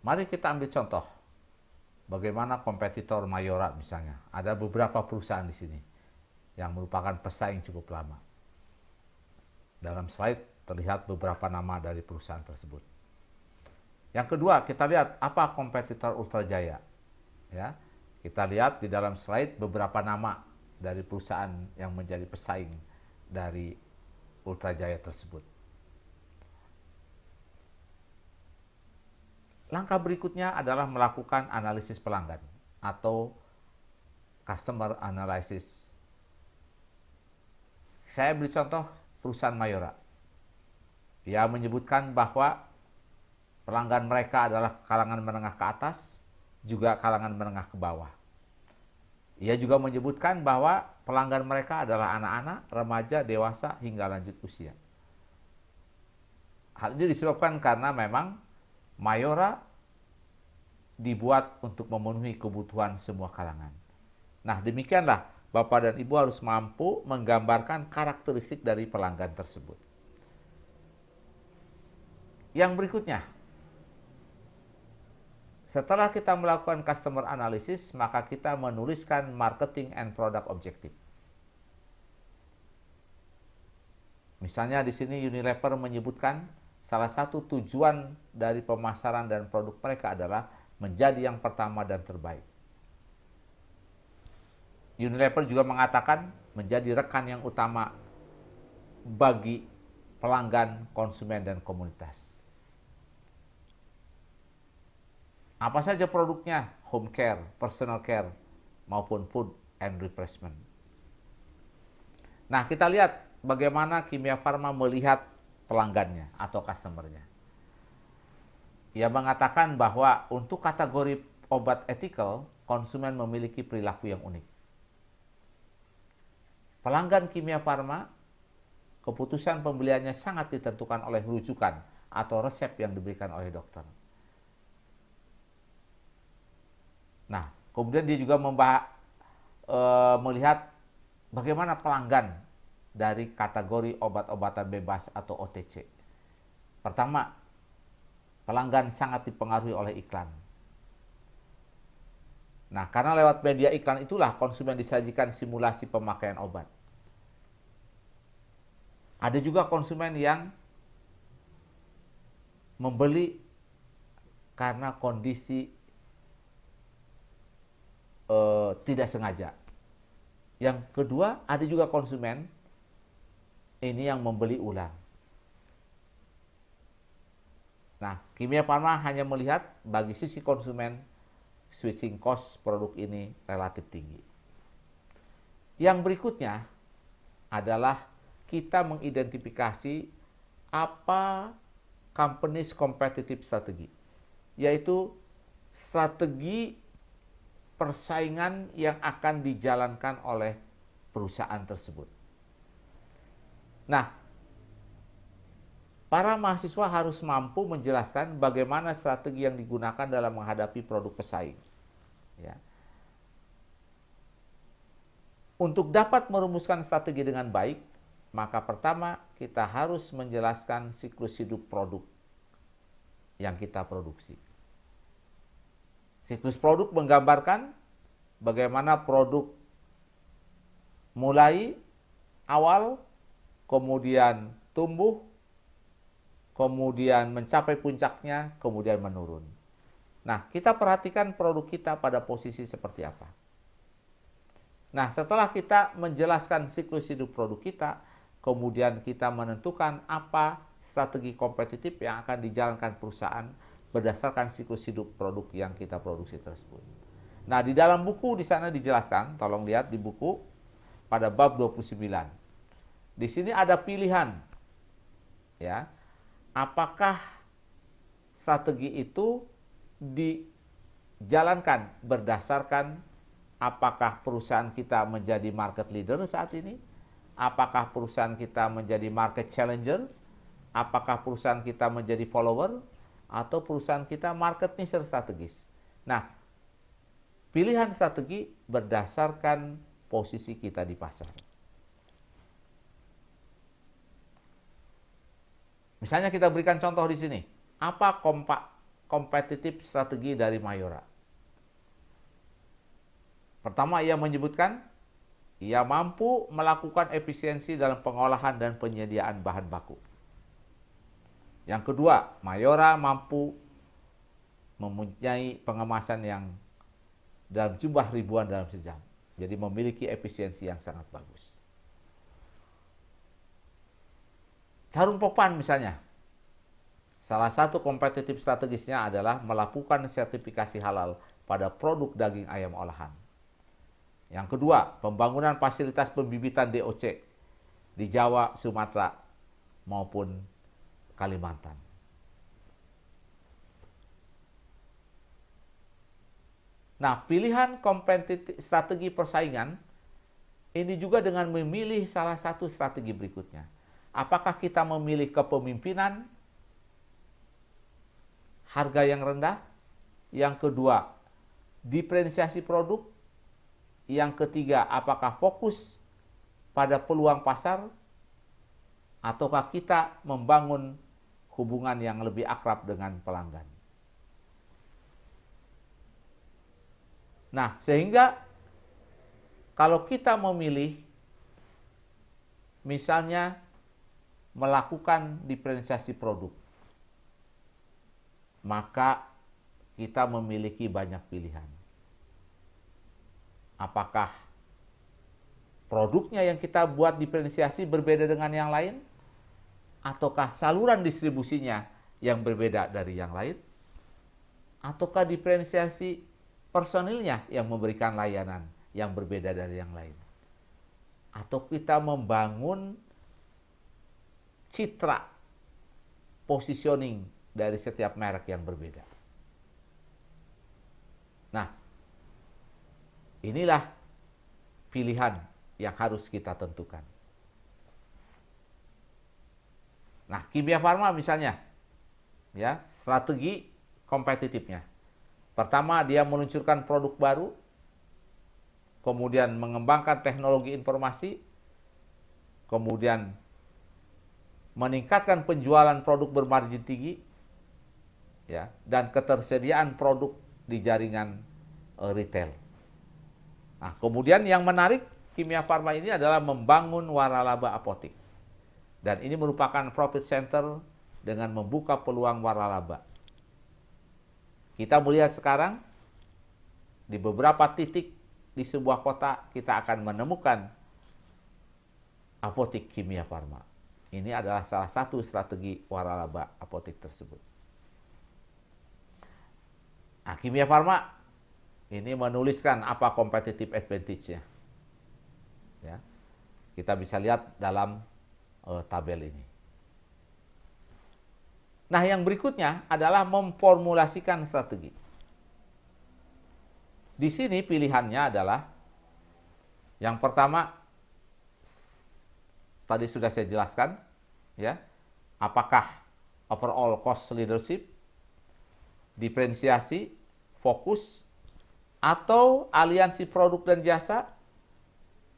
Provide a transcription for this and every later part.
Mari kita ambil contoh bagaimana kompetitor Mayora misalnya. Ada beberapa perusahaan di sini yang merupakan pesaing cukup lama. Dalam slide terlihat beberapa nama dari perusahaan tersebut. Yang kedua, kita lihat apa kompetitor Ultrajaya. Ya, kita lihat di dalam slide beberapa nama dari perusahaan yang menjadi pesaing dari Ultrajaya tersebut. Langkah berikutnya adalah melakukan analisis pelanggan atau customer analysis. Saya beri contoh perusahaan Mayora. Dia menyebutkan bahwa pelanggan mereka adalah kalangan menengah ke atas, juga kalangan menengah ke bawah. Ia juga menyebutkan bahwa pelanggan mereka adalah anak-anak, remaja, dewasa, hingga lanjut usia. Hal ini disebabkan karena memang Mayora dibuat untuk memenuhi kebutuhan semua kalangan. Nah, demikianlah Bapak dan Ibu harus mampu menggambarkan karakteristik dari pelanggan tersebut. Yang berikutnya, setelah kita melakukan customer analysis, maka kita menuliskan marketing and product objective. Misalnya di sini Unilever menyebutkan salah satu tujuan dari pemasaran dan produk mereka adalah menjadi yang pertama dan terbaik. Unilever juga mengatakan menjadi rekan yang utama bagi pelanggan, konsumen, dan komunitas. Apa saja produknya? Home care, personal care, maupun food and refreshment. Nah, kita lihat bagaimana Kimia Farma melihat pelanggannya atau customernya. Ia mengatakan bahwa untuk kategori obat ethical, konsumen memiliki perilaku yang unik. Pelanggan Kimia Farma, keputusan pembeliannya sangat ditentukan oleh rujukan atau resep yang diberikan oleh dokter. Nah, kemudian dia juga melihat bagaimana pelanggan dari kategori obat-obatan bebas atau OTC. Pertama, pelanggan sangat dipengaruhi oleh iklan. Nah, karena lewat media iklan itulah konsumen disajikan simulasi pemakaian obat. Ada juga konsumen yang membeli karena kondisi tidak sengaja. Yang kedua, ada juga konsumen ini yang membeli ulang. Nah, Kimia Farma hanya melihat bagi sisi konsumen, switching cost produk ini relatif tinggi. Yang berikutnya adalah kita mengidentifikasi apa company's competitive strategy, yaitu strategi persaingan yang akan dijalankan oleh perusahaan tersebut. Nah, para mahasiswa harus mampu menjelaskan bagaimana strategi yang digunakan dalam menghadapi produk pesaing. Ya. Untuk dapat merumuskan strategi dengan baik, maka pertama kita harus menjelaskan siklus hidup produk yang kita produksi. Siklus produk menggambarkan bagaimana produk mulai awal, kemudian tumbuh, kemudian mencapai puncaknya, kemudian menurun. Nah, kita perhatikan produk kita pada posisi seperti apa. Nah, setelah kita menjelaskan siklus hidup produk kita, kemudian kita menentukan apa strategi kompetitif yang akan dijalankan perusahaan berdasarkan siklus hidup produk yang kita produksi tersebut. Nah, di dalam buku di sana dijelaskan, tolong lihat di buku pada bab 29. Di sini ada pilihan. Ya. Apakah strategi itu dijalankan berdasarkan apakah perusahaan kita menjadi market leader saat ini? Apakah perusahaan kita menjadi market challenger? Apakah perusahaan kita menjadi follower? Atau perusahaan kita market niche strategis. Nah, pilihan strategi berdasarkan posisi kita di pasar. Misalnya kita berikan contoh di sini. Apa kompetitif strategi dari Mayora. Pertama, ia menyebutkan ia mampu melakukan efisiensi dalam pengolahan dan penyediaan bahan baku. Yang kedua, Mayora mampu mempunyai pengemasan yang dalam jumlah ribuan dalam sejam. Jadi memiliki efisiensi yang sangat bagus. Sarung Popan misalnya, salah satu kompetitif strategisnya adalah melakukan sertifikasi halal pada produk daging ayam olahan. Yang kedua, pembangunan fasilitas pembibitan DOC di Jawa, Sumatera, maupun Kalimantan. Nah, pilihan kompetitif strategi persaingan ini juga dengan memilih salah satu strategi berikutnya. Apakah kita memilih kepemimpinan, harga yang rendah? Yang kedua, diferensiasi produk. Yang ketiga, apakah fokus pada peluang pasar? Ataukah kita membangun hubungan yang lebih akrab dengan pelanggan? Nah, sehingga kalau kita memilih misalnya melakukan diferensiasi produk, maka kita memiliki banyak pilihan. Apakah produknya yang kita buat diferensiasi berbeda dengan yang lain? Ataukah saluran distribusinya yang berbeda dari yang lain? Ataukah diferensiasi personilnya yang memberikan layanan yang berbeda dari yang lain? Atau kita membangun citra positioning dari setiap merek yang berbeda. Nah, inilah pilihan yang harus kita tentukan. Nah, Kimia Farma misalnya, ya, strategi kompetitifnya. Pertama, dia meluncurkan produk baru, kemudian mengembangkan teknologi informasi, kemudian meningkatkan penjualan produk bermargin tinggi, ya, dan ketersediaan produk di jaringan retail. Nah, kemudian yang menarik Kimia Farma ini adalah membangun waralaba apotik. Dan ini merupakan profit center dengan membuka peluang waralaba. Kita melihat sekarang di beberapa titik di sebuah kota kita akan menemukan apotik Kimia Farma. Ini adalah salah satu strategi waralaba apotik tersebut. Nah, Kimia Farma ini menuliskan apa competitive advantage-nya. Ya. Kita bisa lihat dalam tabel ini. Nah, yang berikutnya adalah memformulasikan strategi. Di sini pilihannya adalah yang pertama tadi sudah saya jelaskan, ya. Apakah overall cost leadership, diferensiasi, fokus, atau aliansi produk dan jasa,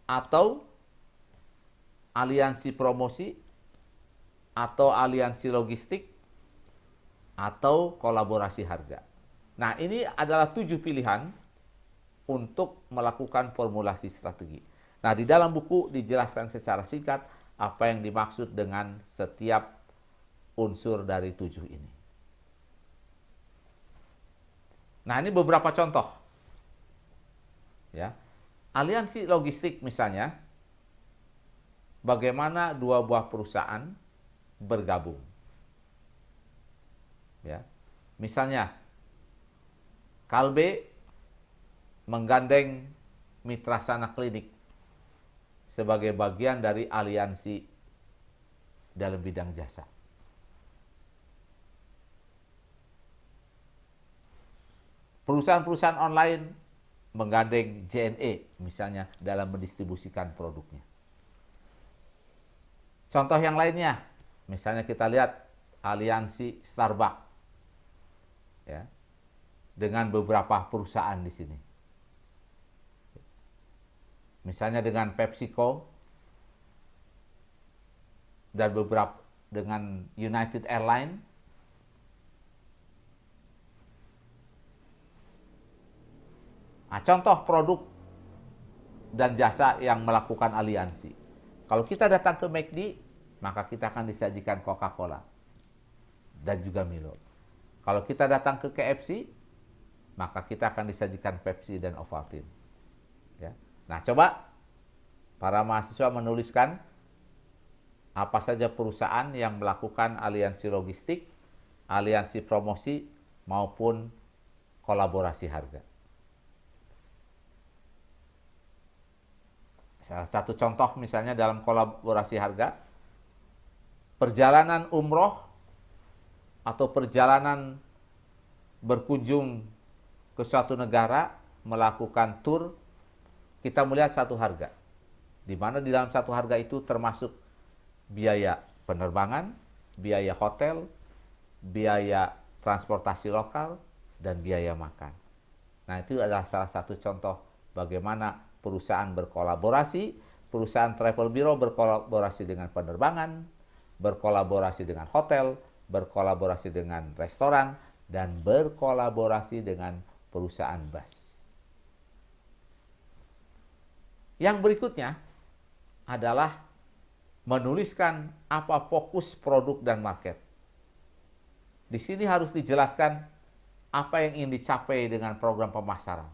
atau aliansi promosi, atau aliansi logistik, atau kolaborasi harga. Nah, ini adalah 7 pilihan untuk melakukan formulasi strategi. Nah, di dalam buku dijelaskan secara singkat apa yang dimaksud dengan setiap unsur dari 7 ini. Nah, ini beberapa contoh. Ya. Aliansi logistik misalnya, bagaimana dua buah perusahaan bergabung. Ya. Misalnya, Kalbe menggandeng Mitra Sana Klinik sebagai bagian dari aliansi dalam bidang jasa. Perusahaan-perusahaan online menggandeng JNE misalnya dalam mendistribusikan produknya. Contoh yang lainnya, misalnya kita lihat aliansi Starbucks, ya, dengan beberapa perusahaan di sini. Misalnya dengan PepsiCo dan beberapa dengan United Airlines Nah, contoh produk dan jasa yang melakukan aliansi. Kalau kita datang ke McD, maka kita akan disajikan Coca-Cola dan juga Milo. Kalau kita datang ke KFC, maka kita akan disajikan Pepsi dan Ovaltine. Ya. Nah, coba para mahasiswa menuliskan apa saja perusahaan yang melakukan aliansi logistik, aliansi promosi, maupun kolaborasi harga. Salah satu contoh misalnya dalam kolaborasi harga, perjalanan umroh atau perjalanan berkunjung ke suatu negara, melakukan tur, kita melihat satu harga. Di mana di dalam satu harga itu termasuk biaya penerbangan, biaya hotel, biaya transportasi lokal, dan biaya makan. Nah, itu adalah salah satu contoh bagaimana perusahaan berkolaborasi, perusahaan travel bureau berkolaborasi dengan penerbangan, berkolaborasi dengan hotel, berkolaborasi dengan restoran, dan berkolaborasi dengan perusahaan bus. Yang berikutnya adalah menuliskan apa fokus produk dan market. Di sini harus dijelaskan apa yang ingin dicapai dengan program pemasaran.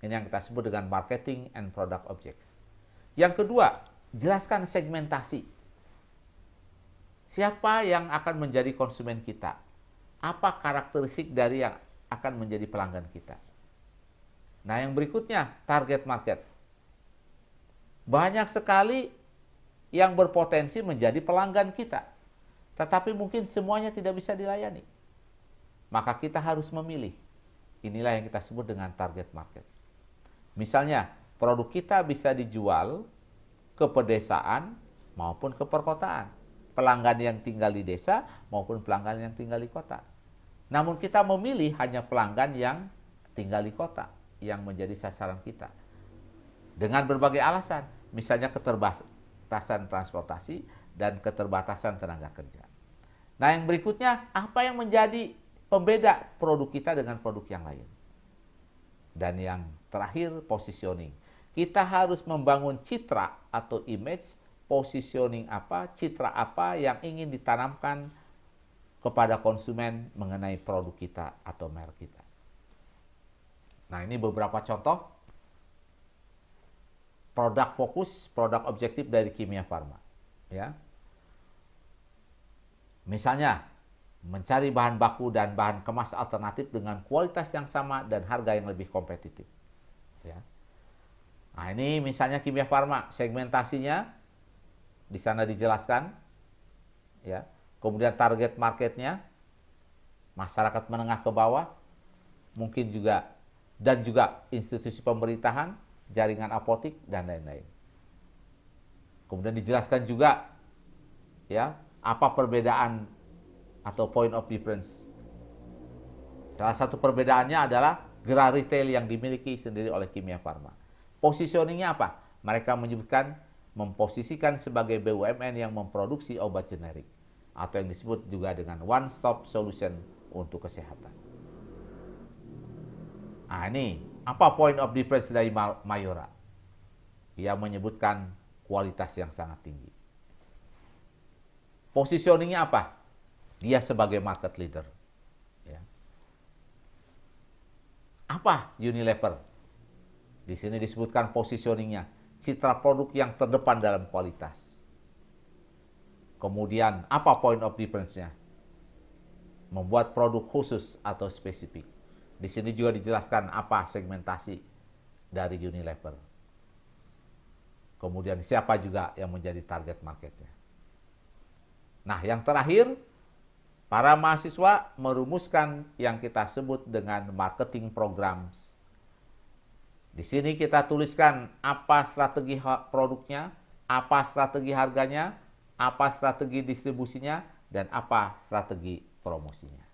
Ini yang kita sebut dengan marketing and product objective. Yang kedua, jelaskan segmentasi. Siapa yang akan menjadi konsumen kita? Apa karakteristik dari yang akan menjadi pelanggan kita? Nah, yang berikutnya, target market. Banyak sekali yang berpotensi menjadi pelanggan kita, tetapi mungkin semuanya tidak bisa dilayani. Maka kita harus memilih. Inilah yang kita sebut dengan target market. Misalnya, produk kita bisa dijual ke pedesaan maupun ke perkotaan. Pelanggan yang tinggal di desa maupun pelanggan yang tinggal di kota. Namun kita memilih hanya pelanggan yang tinggal di kota yang menjadi sasaran kita. Dengan berbagai alasan, misalnya keterbatasan transportasi dan keterbatasan tenaga kerja. Nah, yang berikutnya, apa yang menjadi pembeda produk kita dengan produk yang lain? Dan yang terakhir, positioning. Kita harus membangun citra atau image, positioning apa, citra apa yang ingin ditanamkan kepada konsumen mengenai produk kita atau merek kita. Nah, ini beberapa contoh produk fokus, produk objektif dari Kimia Farma. Ya. Misalnya, mencari bahan baku dan bahan kemas alternatif dengan kualitas yang sama dan harga yang lebih kompetitif. Ya. Nah, ini misalnya Kimia Farma, segmentasinya di sana dijelaskan. Ya. Kemudian target marketnya, masyarakat menengah ke bawah, mungkin juga, dan juga institusi pemerintahan, jaringan apotik, dan lain-lain. Kemudian dijelaskan juga, ya, apa perbedaan atau point of difference. Salah satu perbedaannya adalah gerai retail yang dimiliki sendiri oleh Kimia Farma. Positioningnya apa? Mereka menyebutkan memposisikan sebagai BUMN yang memproduksi obat generik atau yang disebut juga dengan one stop solution untuk kesehatan. Nah, ini apa point of difference dari Mayora? Ia menyebutkan kualitas yang sangat tinggi. Positioningnya apa? Dia sebagai market leader. Ya. Apa Unilever? Di sini disebutkan positioningnya, citra produk yang terdepan dalam kualitas. Kemudian apa point of difference-nya? Membuat produk khusus atau spesifik. Di sini juga dijelaskan apa segmentasi dari Unilever. Kemudian siapa juga yang menjadi target marketnya. Nah, yang terakhir, para mahasiswa merumuskan yang kita sebut dengan marketing programs. Di sini kita tuliskan apa strategi produknya, apa strategi harganya, apa strategi distribusinya, dan apa strategi promosinya.